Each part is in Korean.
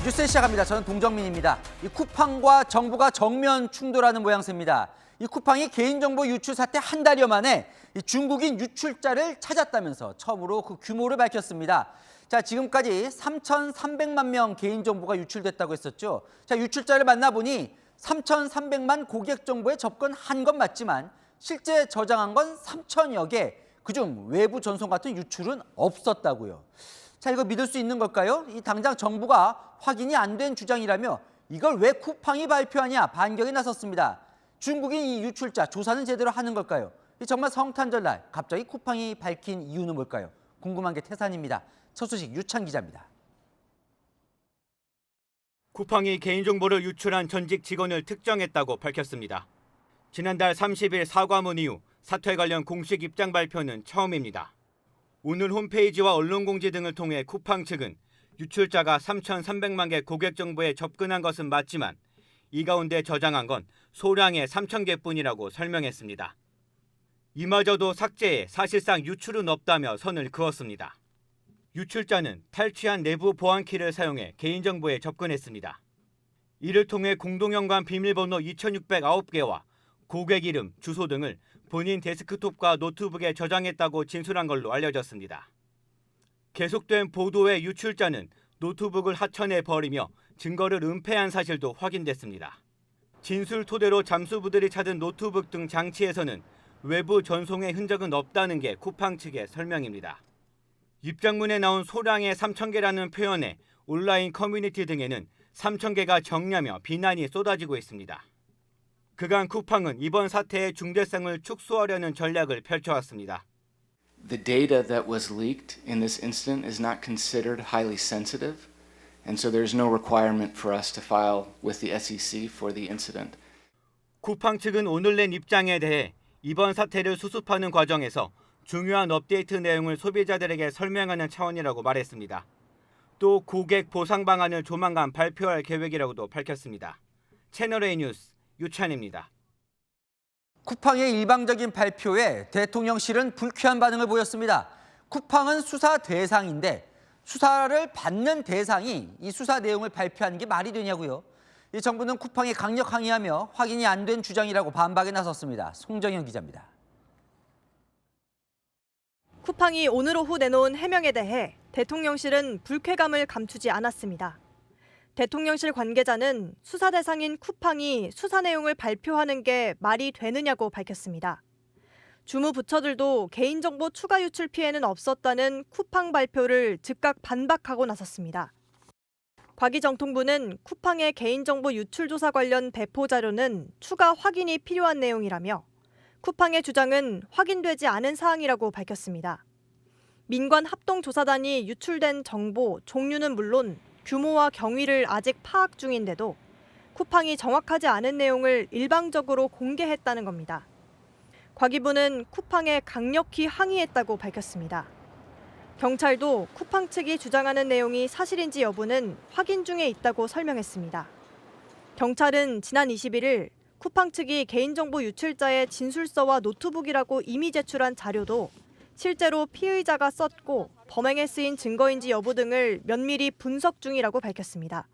뉴스 시작합니다. 저는 동정민입니다. 이 쿠팡과 정부가 정면 충돌하는 모양새입니다. 이 쿠팡이 개인정보 유출 사태 한 달여 만에 이 중국인 유출자를 찾았다면서 처음으로 그 규모를 밝혔습니다. 자, 지금까지 3,300만 명 개인정보가 유출됐다고 했었죠. 자, 유출자를 만나보니 3,300만 고객 정보에 접근한 건 맞지만 실제 저장한 건 3,000여 개, 그중 외부 전송 같은 유출은 없었다고요. 자, 이거 믿을 수 있는 걸까요? 이 당장 정부가 확인이 안 된 주장이라며 이걸 왜 쿠팡이 발표하냐 반격에 나섰습니다. 중국인 이 유출자 조사는 제대로 하는 걸까요? 정말 성탄절날 갑자기 쿠팡이 밝힌 이유는 뭘까요? 궁금한 게 태산입니다. 첫 소식 유찬 기자입니다. 쿠팡이 개인정보를 유출한 전직 직원을 특정했다고 밝혔습니다. 지난달 30일 사과문 이후 사퇴 관련 공식 입장 발표는 처음입니다. 오늘 홈페이지와 언론공지 등을 통해 쿠팡 측은 유출자가 3,300만 개 고객 정보에 접근한 것은 맞지만 이 가운데 저장한 건 소량의 3,000개뿐이라고 설명했습니다. 이마저도 삭제에 사실상 유출은 없다며 선을 그었습니다. 유출자는 탈취한 내부 보안키를 사용해 개인정보에 접근했습니다. 이를 통해 공동연관 비밀번호 2,609개와 고객 이름, 주소 등을 본인 데스크톱과 노트북에 저장했다고 진술한 걸로 알려졌습니다. 계속된 보도에 유출자는 노트북을 하천에 버리며 증거를 은폐한 사실도 확인됐습니다. 진술 토대로 잠수부들이 찾은 노트북 등 장치에서는 외부 전송의 흔적은 없다는 게 쿠팡 측의 설명입니다. 입장문에 나온 소량의 3,000개라는 표현에 온라인 커뮤니티 등에는 3,000개가 정냐며 비난이 쏟아지고 있습니다. 그간 쿠팡은 이번 사태의 중대성을 축소하려는 전략을 펼쳐왔습니다. The data that was leaked in this incident is not considered highly sensitive, and so there's no requirement for us to file with the SEC for the incident. 쿠팡 측은 오늘 낸 입장에 대해 이번 사태를 수습하는 과정에서 중요한 업데이트 내용을 소비자들에게 설명하는 차원이라고 말했습니다. 또 고객 보상 방안을 조만간 발표할 계획이라고도 밝혔습니다. 채널A 뉴스 유찬입니다. 쿠팡의 일방적인 발표에 대통령실은 불쾌한 반응을 보였습니다. 쿠팡은 수사 대상인데 수사를 받는 대상이 이 수사 내용을 발표하는 게 말이 되냐고요. 이 정부는 쿠팡에 강력 항의하며 확인이 안 된 주장이라고 반박에 나섰습니다. 송정현 기자입니다. 쿠팡이 오늘 오후 내놓은 해명에 대해 대통령실은 불쾌감을 감추지 않았습니다. 대통령실 관계자는 수사 대상인 쿠팡이 수사 내용을 발표하는 게 말이 되느냐고 밝혔습니다. 주무 부처들도 개인정보 추가 유출 피해는 없었다는 쿠팡 발표를 즉각 반박하고 나섰습니다. 과기정통부는 쿠팡의 개인정보 유출 조사 관련 배포 자료는 추가 확인이 필요한 내용이라며 쿠팡의 주장은 확인되지 않은 사항이라고 밝혔습니다. 민관 합동조사단이 유출된 정보 종류는 물론 규모와 경위를 아직 파악 중인데도 쿠팡이 정확하지 않은 내용을 일방적으로 공개했다는 겁니다. 과기부는 쿠팡에 강력히 항의했다고 밝혔습니다. 경찰도 쿠팡 측이 주장하는 내용이 사실인지 여부는 확인 중에 있다고 설명했습니다. 경찰은 지난 21일 쿠팡 측이 개인정보 유출자의 진술서와 노트북이라고 이미 제출한 자료도 실제로 피의자가 썼고 범행에 쓰인 증거인지 여부 등을 면밀히 분석 중이라고 밝혔습니다.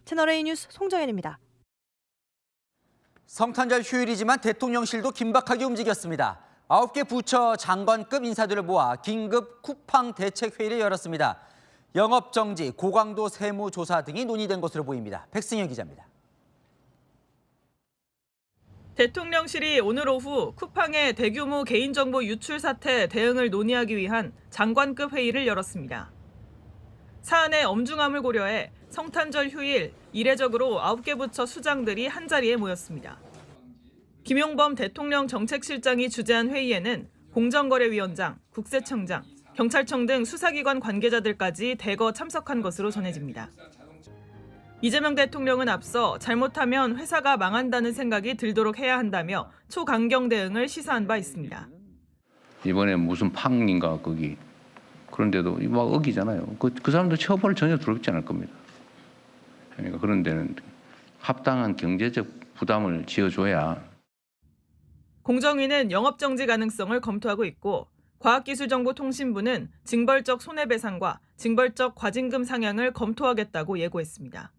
채널A 뉴스 송정현입니다. 성탄절 휴일이지만 대통령실도 긴박하게 움직였습니다. 9개 부처 장관급 인사들을 모아 긴급 쿠팡 대책회의를 열었습니다. 영업정지, 고강도 세무조사 등이 논의된 것으로 보입니다. 백승현 기자입니다. 대통령실이 오늘 오후 쿠팡의 대규모 개인정보 유출 사태 대응을 논의하기 위한 장관급 회의를 열었습니다. 사안의 엄중함을 고려해 성탄절 휴일 이례적으로 9개 부처 수장들이 한자리에 모였습니다. 김용범 대통령 정책실장이 주재한 회의에는 공정거래위원장, 국세청장, 경찰청 등 수사기관 관계자들까지 대거 참석한 것으로 전해집니다. 이재명 대통령은 앞서 잘못하면 회사가 망한다는 생각이 들도록 해야 한다며 초강경 대응을 시사한 바 있습니다. 이번에 무슨 팡인가 거기 그런데도 막 어기잖아요. 그 사람도 처벌 전혀 두렵지 않을 겁니다. 그러니까 그런 데는 합당한 경제적 부담을 지어줘야. 공정위는 영업정지 가능성을 검토하고 있고 과학기술정보통신부는 징벌적 손해배상과 징벌적 과징금 상향을 검토하겠다고 예고했습니다.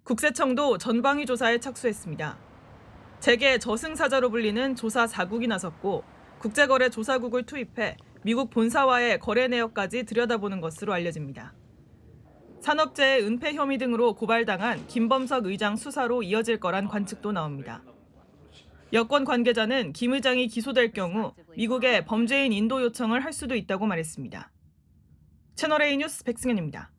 국세청도 전방위 조사에 착수했습니다. 재계 저승사자로 불리는 조사 4국이 나섰고 국제거래조사국을 투입해 미국 본사와의 거래 내역까지 들여다보는 것으로 알려집니다. 산업재해 은폐 혐의 등으로 고발당한 김범석 의장 수사로 이어질 거란 관측도 나옵니다. 여권 관계자는 김 의장이 기소될 경우 미국에 범죄인 인도 요청을 할 수도 있다고 말했습니다. 채널A 뉴스 백승현입니다.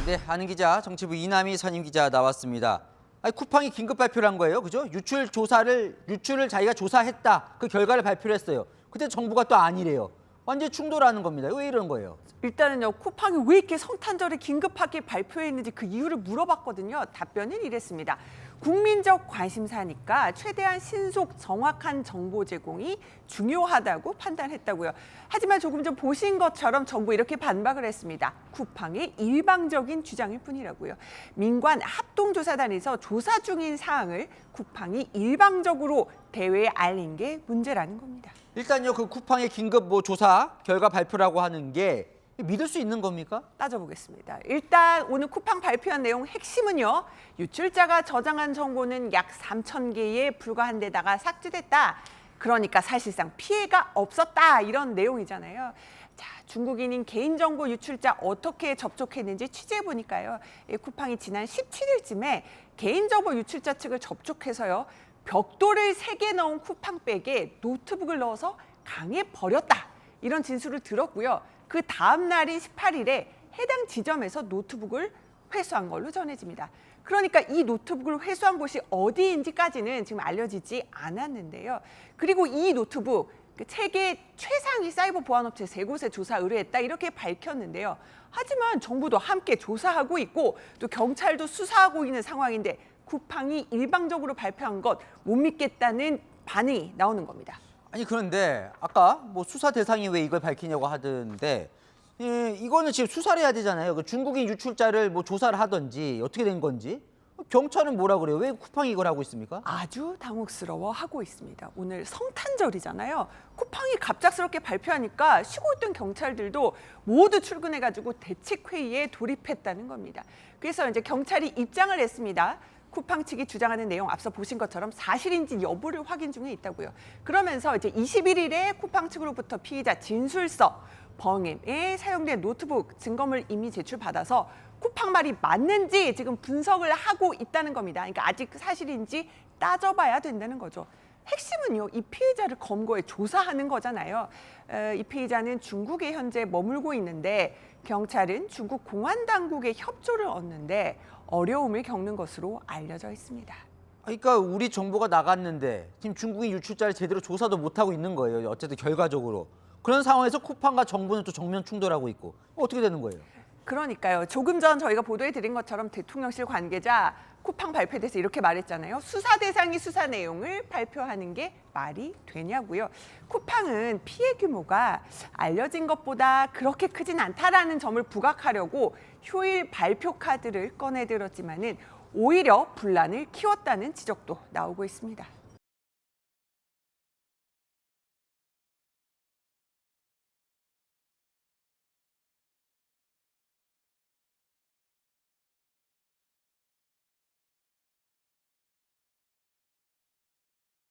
네, 아는 기자, 정치부 이남희 선임 기자 나왔습니다. 아니, 쿠팡이 긴급 발표를 한 거예요, 그죠? 유출을 자기가 조사했다. 그 결과를 발표를 했어요. 근데 정부가 또 아니래요. 완전 충돌하는 겁니다. 왜 이런 거예요? 일단은요, 쿠팡이 왜 이렇게 성탄절에 긴급하게 발표했는지 그 이유를 물어봤거든요. 답변은 이랬습니다. 국민적 관심사니까 최대한 신속 정확한 정보 제공이 중요하다고 판단했다고요. 하지만 조금 전 보신 것처럼 정부 이렇게 반박을 했습니다. 쿠팡의 일방적인 주장일 뿐이라고요. 민관 합동조사단에서 조사 중인 사항을 쿠팡이 일방적으로 대외에 알린 게 문제라는 겁니다. 일단요, 그 쿠팡의 긴급 조사 결과 발표라고 하는 게 믿을 수 있는 겁니까? 따져보겠습니다. 일단 오늘 쿠팡 발표한 내용 핵심은요. 유출자가 저장한 정보는 약 3,000개에 불과한 데다가 삭제됐다. 그러니까 사실상 피해가 없었다. 이런 내용이잖아요. 자, 중국인인 개인정보 유출자 어떻게 접촉했는지 취재해보니까요. 쿠팡이 지난 17일쯤에 개인정보 유출자 측을 접촉해서요. 벽돌을 3개 넣은 쿠팡백에 노트북을 넣어서 강에 버렸다. 이런 진술을 들었고요. 그 다음 날인 18일에 해당 지점에서 노트북을 회수한 걸로 전해집니다. 그러니까 이 노트북을 회수한 곳이 어디인지까지는 지금 알려지지 않았는데요. 그리고 이 노트북, 세계 최상위 사이버 보안업체 3곳에 조사 의뢰했다 이렇게 밝혔는데요. 하지만 정부도 함께 조사하고 있고 또 경찰도 수사하고 있는 상황인데 쿠팡이 일방적으로 발표한 것 못 믿겠다는 반응이 나오는 겁니다. 아니, 그런데 아까 수사 대상이 왜 이걸 밝히냐고 하던데 이거는 지금 수사를 해야 되잖아요. 그 중국인 유출자를 조사를 하든지 어떻게 된 건지. 경찰은 뭐라 그래요? 왜 쿠팡이 이걸 하고 있습니까? 아주 당혹스러워하고 있습니다. 오늘 성탄절이잖아요. 쿠팡이 갑작스럽게 발표하니까 쉬고 있던 경찰들도 모두 출근해가지고 대책회의에 돌입했다는 겁니다. 그래서 이제 경찰이 입장을 냈습니다. 쿠팡 측이 주장하는 내용 앞서 보신 것처럼 사실인지 여부를 확인 중에 있다고요. 그러면서 이제 21일에 쿠팡 측으로부터 피의자 진술서, 범행에 사용된 노트북 증거물 이미 제출받아서 쿠팡 말이 맞는지 지금 분석을 하고 있다는 겁니다. 그러니까 아직 사실인지 따져봐야 된다는 거죠. 핵심은요, 이 피해자를 검거해 조사하는 거잖아요. 이 피해자는 중국에 현재 머물고 있는데 경찰은 중국 공안 당국의 협조를 얻는데 어려움을 겪는 것으로 알려져 있습니다. 그러니까 우리 정보가 나갔는데 지금 중국인 유출자를 제대로 조사도 못하고 있는 거예요. 어쨌든 결과적으로. 그런 상황에서 쿠팡과 정부는 또 정면 충돌하고 있고 어떻게 되는 거예요? 그러니까요. 조금 전 저희가 보도해드린 것처럼 대통령실 관계자 쿠팡 발표에 대해서 이렇게 말했잖아요. 수사 대상이 수사 내용을 발표하는 게 말이 되냐고요. 쿠팡은 피해 규모가 알려진 것보다 그렇게 크진 않다라는 점을 부각하려고 휴일 발표 카드를 꺼내들었지만은 오히려 분란을 키웠다는 지적도 나오고 있습니다.